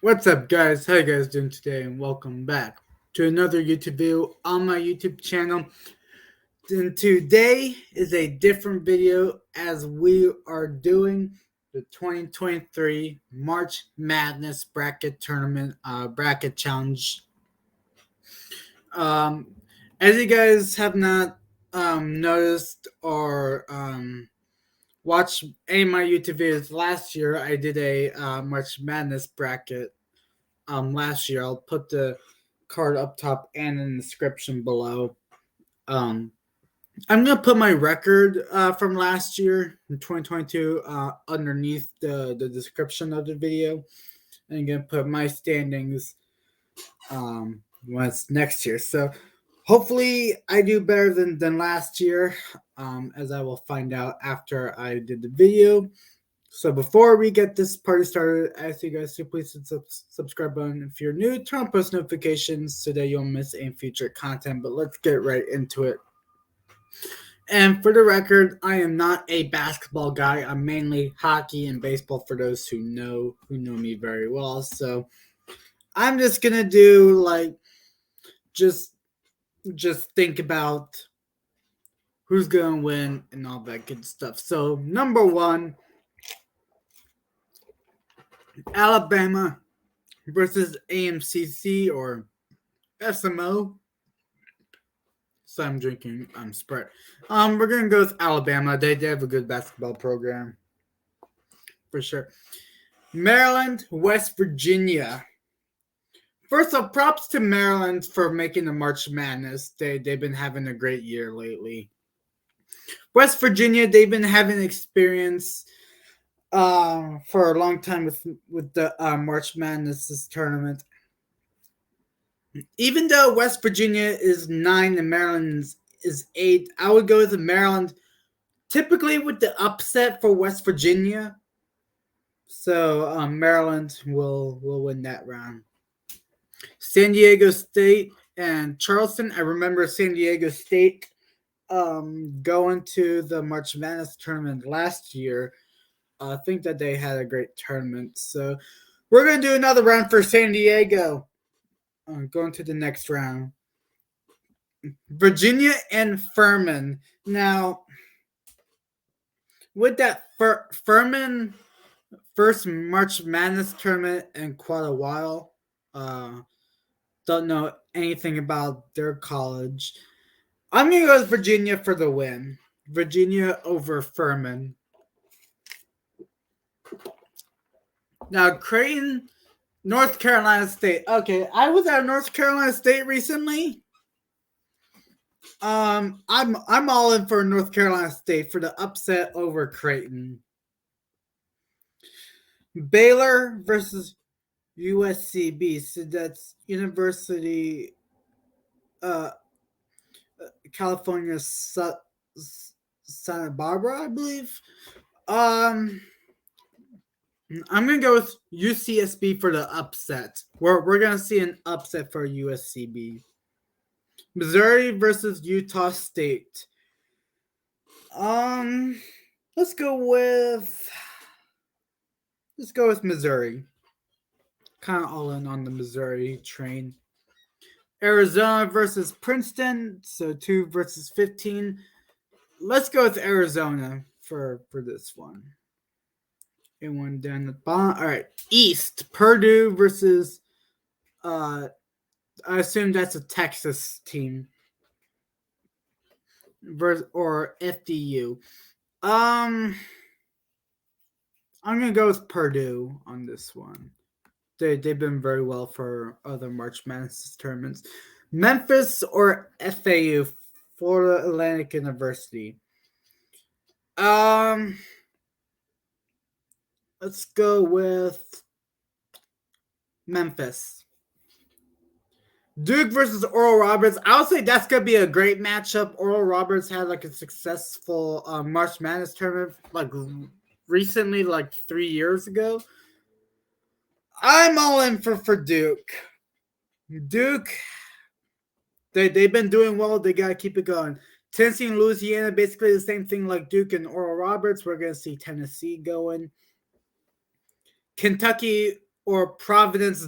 What's up, guys? How you guys doing today? And welcome back to another YouTube video on my YouTube channel. And today is a different video as we are doing the 2023 March Madness bracket tournament bracket challenge. Um, as you guys have not noticed or watched any of my YouTube videos last year, I did a March Madness bracket last year. I'll put the card up top and in the description below. Um, I'm gonna put my record from last year in 2022 underneath the description of the video, and I'm gonna put my standings once next year. So hopefully I do better than last year, as I will find out after I did the video. So before we get this party started, I ask you guys to please hit the subscribe button if you're new. Turn on post notifications so that you won't miss any future content. But let's get right into it. And for the record, I am not a basketball guy. I'm mainly hockey and baseball for those who know me very well. So I'm just gonna do like just think about who's gonna win and all that good stuff. So number one, Alabama versus AMCC or SMO. So I'm drinking Sprite. We're gonna go with Alabama. They have a good basketball program for sure. Maryland, West Virginia. First off, props to Maryland for making the March Madness. They've been having a great year lately. West Virginia, they've been having experience for a long time with the March Madness tournament. Even though West Virginia is 9 and Maryland is 8, I would go with Maryland. Typically with the upset for West Virginia, so Maryland will win that round. San Diego State and Charleston. I remember San Diego State going to the March Madness tournament last year. I think that they had a great tournament. So we're going to do another round for San Diego. Going to the next round. Virginia and Furman. Now, with that Furman first March Madness tournament in quite a while. Don't know anything about their college. I'm going to go with Virginia for the win. Virginia over Furman. Now, Creighton, North Carolina State. Okay, I was at North Carolina State recently. I'm all in for North Carolina State for the upset over Creighton. Baylor versus USCB. So that's University California Santa Barbara, I believe. I'm gonna go with UCSB for the upset. We're gonna see an upset for USCB. Missouri versus Utah State. Let's go with Missouri. Kind of all in on the Missouri train. Arizona versus Princeton, so 2 versus 15. Let's go with Arizona for this one. And one down the bottom. All right, East, Purdue versus I assume that's a Texas team or FDU. I'm gonna go with Purdue on this one. They've been very well for other March Madness tournaments. Memphis or FAU, Florida Atlantic University. Let's go with Memphis. Duke versus Oral Roberts. I would say that's gonna be a great matchup. Oral Roberts had like a successful March Madness tournament like recently, like 3 years ago. I'm all in for Duke. Duke, they've been doing well. They gotta keep it going. Tennessee and Louisiana, basically the same thing like Duke and Oral Roberts. We're gonna see Tennessee going. Kentucky or Providence.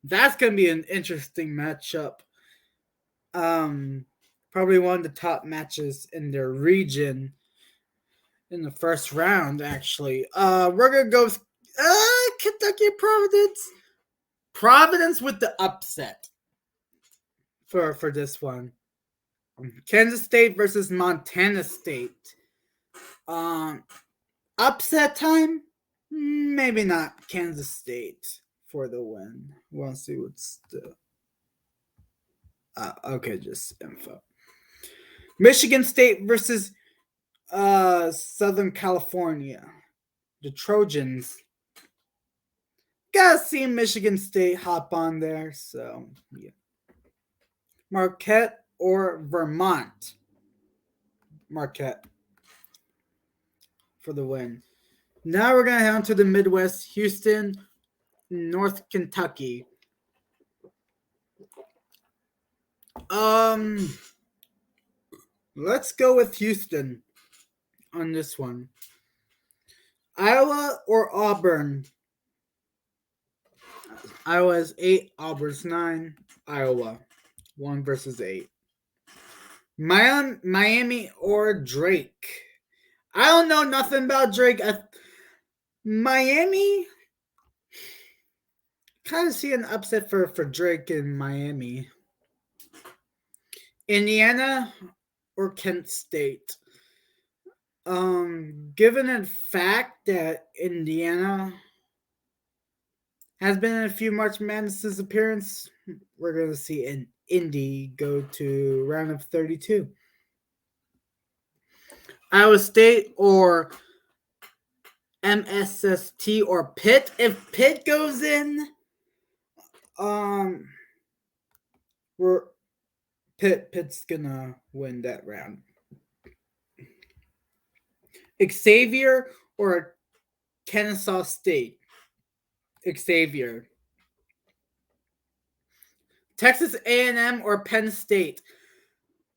That's going to be an interesting matchup. Probably one of the top matches in their region in the first round, actually. We're going to go with Kentucky Providence. Providence with the upset for this one. Kansas State versus Montana State. Upset time? Maybe not. Kansas State for the win. We'll see what's the. Okay, just info. Michigan State versus Southern California. The Trojans. Gotta see Michigan State hop on there, so yeah. Marquette or Vermont? Marquette for the win. Now we're gonna head on to the Midwest, Houston, North Kentucky. Let's go with Houston on this one. Iowa or Auburn? Iowa's 8, Auburn's 9. Iowa 1 versus 8. Miami or Drake? I don't know nothing about Drake. Miami, kind of see an upset for Drake in Miami. Indiana or Kent State? Given the fact that Indiana has been in a few March Madness appearances, we're going to see an Indy go to round of 32. Iowa State or MSST or Pitt. If Pitt goes in, Pitt's gonna win that round. Xavier or Kennesaw State? Xavier. Texas A&M or Penn State?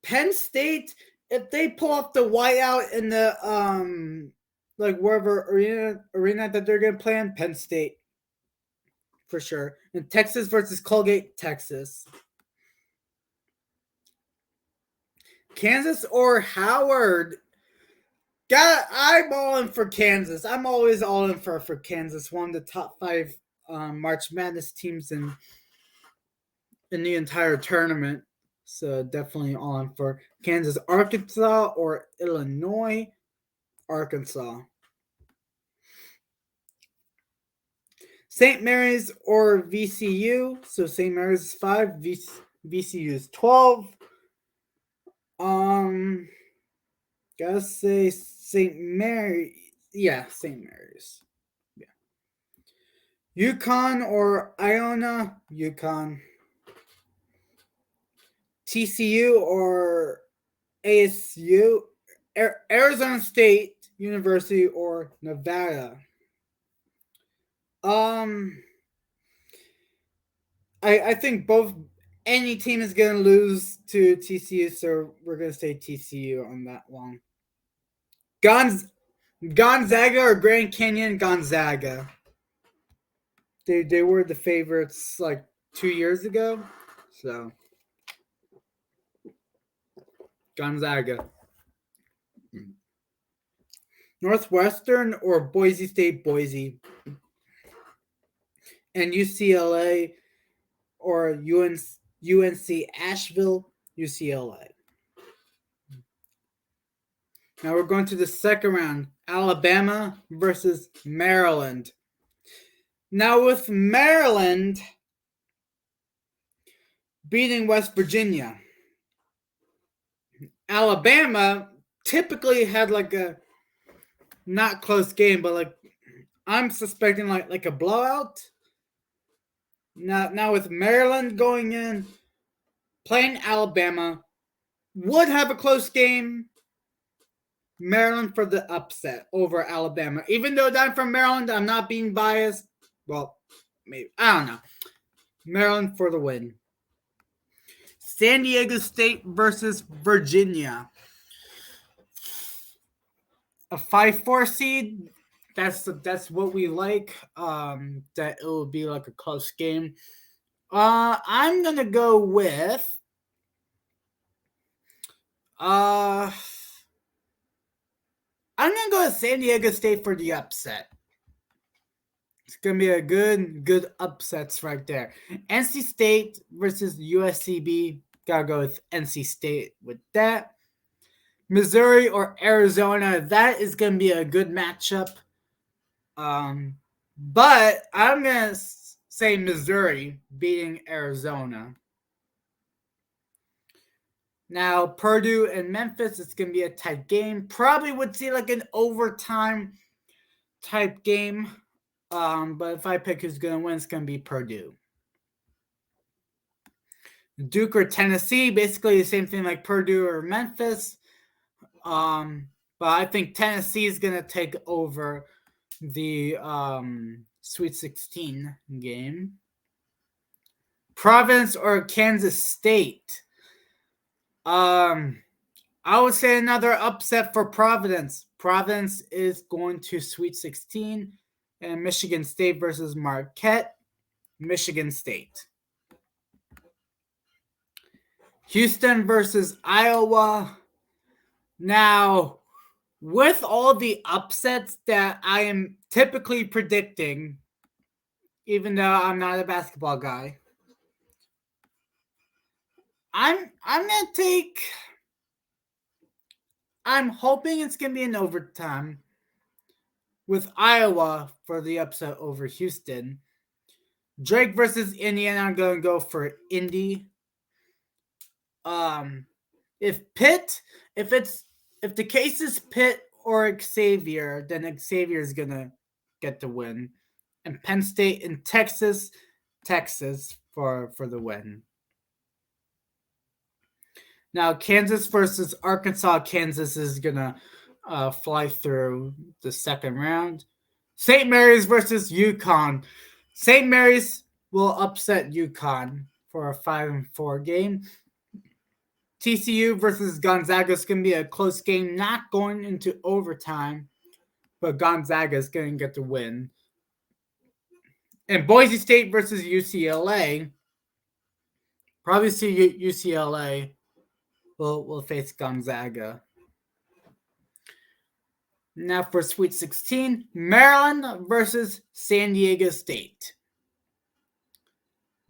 Penn State, if they pull off the whiteout in the like wherever arena that they're gonna play in, Penn State for sure. And Texas versus Colgate, Texas. Kansas or Howard? I'm all in for Kansas. I'm always all in for Kansas. One of the top 5 March Madness teams in the entire tournament. So definitely all in for Kansas. Arkansas or Illinois? Arkansas. St. Mary's or VCU? So St. Mary's is 5, VCU is 12. Gotta say St. Mary. Yeah, St. Mary's. Yeah. UConn or Iona? UConn. TCU or ASU? Arizona State University or Nevada? I think any team is going to lose to TCU, so we're going to say TCU on that one. Gonzaga or Grand Canyon? Gonzaga. They were the favorites like 2 years ago, so Gonzaga. Northwestern or Boise State? Boise. And UCLA or UNC Asheville? UCLA. Now we're going to the second round. Alabama versus Maryland. Now with Maryland beating West Virginia, Alabama typically had like a not close game, but like I'm suspecting like a blowout. Now with Maryland going in, playing Alabama, would have a close game. Maryland for the upset over Alabama. Even though I'm from Maryland, I'm not being biased. Well, maybe. I don't know. Maryland for the win. San Diego State versus Virginia. A 5-4 seed That's what we like. That it will be like a close game. I'm gonna go with uh I'm gonna go with San Diego State for the upset. It's gonna be a good upsets right there. NC State versus USCB. Gotta go with NC State with that. Missouri or Arizona. That is gonna be a good matchup. Um, but I'm gonna say Missouri beating Arizona. Now Purdue and Memphis. It's gonna be a tight game. Probably would see like an overtime type game. But if I pick who's gonna win, it's gonna be Purdue. Duke or Tennessee, basically the same thing like Purdue or Memphis. But I think Tennessee is gonna take over the Sweet 16 game. Providence or Kansas State. I would say another upset for Providence. Providence is going to Sweet 16, and Michigan State versus Marquette. Michigan State. Houston versus Iowa. Now, with all the upsets that I am typically predicting, even though I'm not a basketball guy, I'm gonna take. I'm hoping it's gonna be an overtime with Iowa for the upset over Houston. Drake versus Indiana. I'm gonna go for Indy. If Pitt, if the case is Pitt or Xavier, then Xavier is gonna get the win, and Penn State and Texas for the win. Now Kansas versus Arkansas. Kansas is gonna fly through the second round. St. Mary's versus UConn. St. Mary's will upset UConn for a 5-4 game. TCU versus Gonzaga is going to be a close game, not going into overtime, but Gonzaga is going to get the win. And Boise State versus UCLA, probably see UCLA will face Gonzaga. Now for Sweet 16, Maryland versus San Diego State.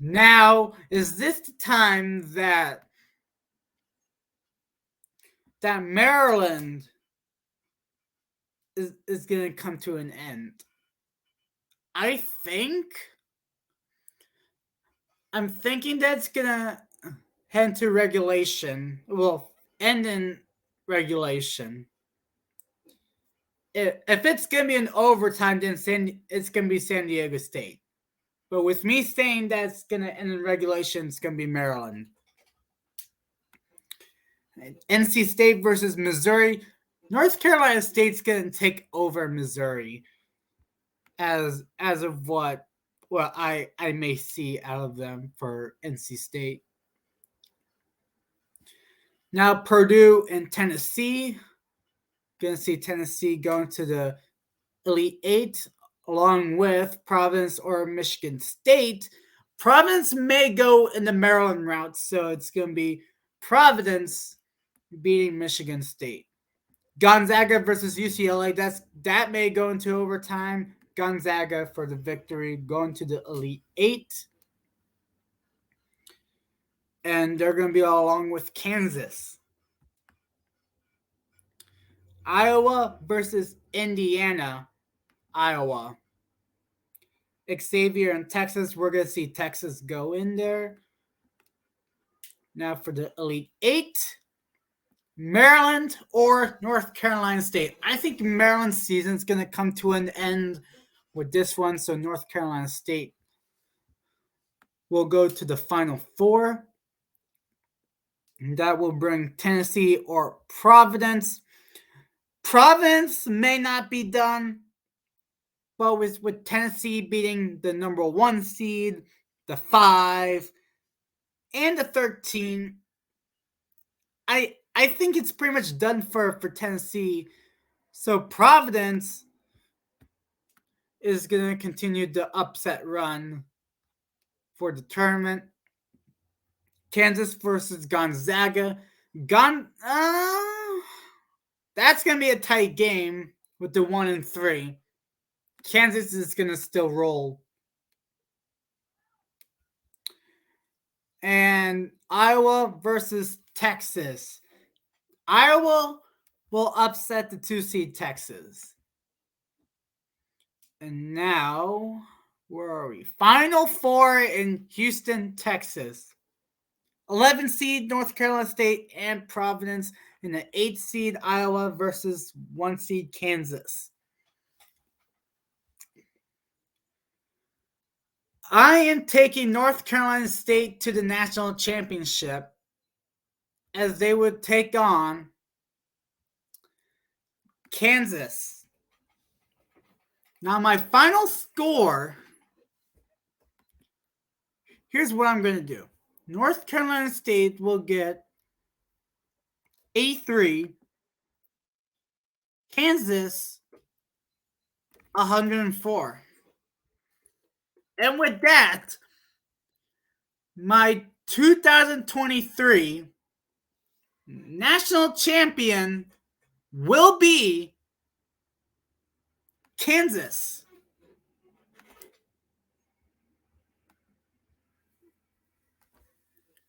Now, is this the time that Maryland is going to come to an end? I'm thinking that's going to head to regulation. Well, end in regulation. If it's going to be an overtime, then it's going to be San Diego State. But with me saying that's going to end in regulation, it's going to be Maryland. NC State versus Missouri. North Carolina State's going to take over Missouri as of what I may see out of them for NC State. Now Purdue and Tennessee. Going to see Tennessee going to the Elite Eight along with Providence or Michigan State. Providence may go in the Maryland route, so it's going to be Providence beating Michigan State. Gonzaga versus UCLA. That may go into overtime. Gonzaga for the victory, going to the Elite Eight. And they're going to be all along with Kansas. Iowa versus Indiana. Iowa. Xavier and Texas. We're going to see Texas go in there. Now for the Elite Eight. Maryland or North Carolina State. I think Maryland's season is going to come to an end with this one, so North Carolina State will go to the Final Four. And that will bring Tennessee or Providence. Providence may not be done, but with Tennessee beating the number 1 seed, the 5, and the 13, I think it's pretty much done for Tennessee. So Providence is going to continue the upset run for the tournament. Kansas versus Gonzaga. That's going to be a tight game with the 1-3. Kansas is going to still roll. And Iowa versus Texas. Iowa will upset the 2-seed Texas. And now, where are we? Final Four in Houston, Texas. 11 seed North Carolina State and Providence, and the 8 seed Iowa versus 1 seed Kansas. I am taking North Carolina State to the national championship as they would take on Kansas. Now, my final score, here's what I'm going to do. North Carolina State will get 83. Kansas, 104. And with that, my 2023 national champion will be Kansas.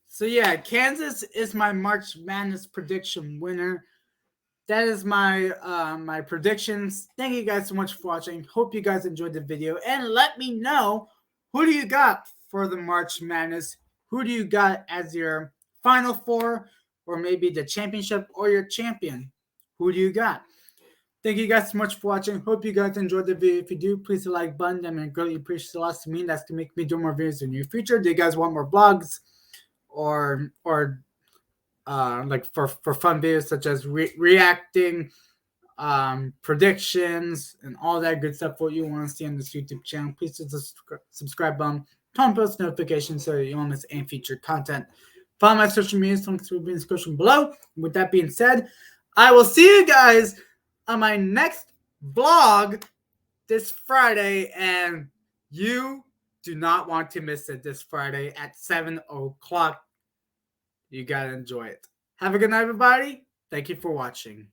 So yeah, Kansas is my March Madness prediction winner. That is my my predictions. Thank you guys so much for watching. Hope you guys enjoyed the video, and let me know, who do you got for the March Madness? Who do you got as your Final Four, or maybe the championship, or your champion? Who do you got? Thank you guys so much for watching. Hope you guys enjoyed the video. If you do, please hit the like button. I mean, greatly appreciate a lot to me. That's to make me do more videos in the near future. Do you guys want more vlogs or like for fun videos such as reacting, predictions, and all that good stuff? What you want to see on this YouTube channel, please hit the subscribe button, turn on post notifications so that you won't miss any future content. Follow my social media links will be in the description below. With that being said, I will see you guys on my next vlog this Friday, and you do not want to miss it this Friday at 7 o'clock. You gotta enjoy it. Have a good night, everybody. Thank you for watching.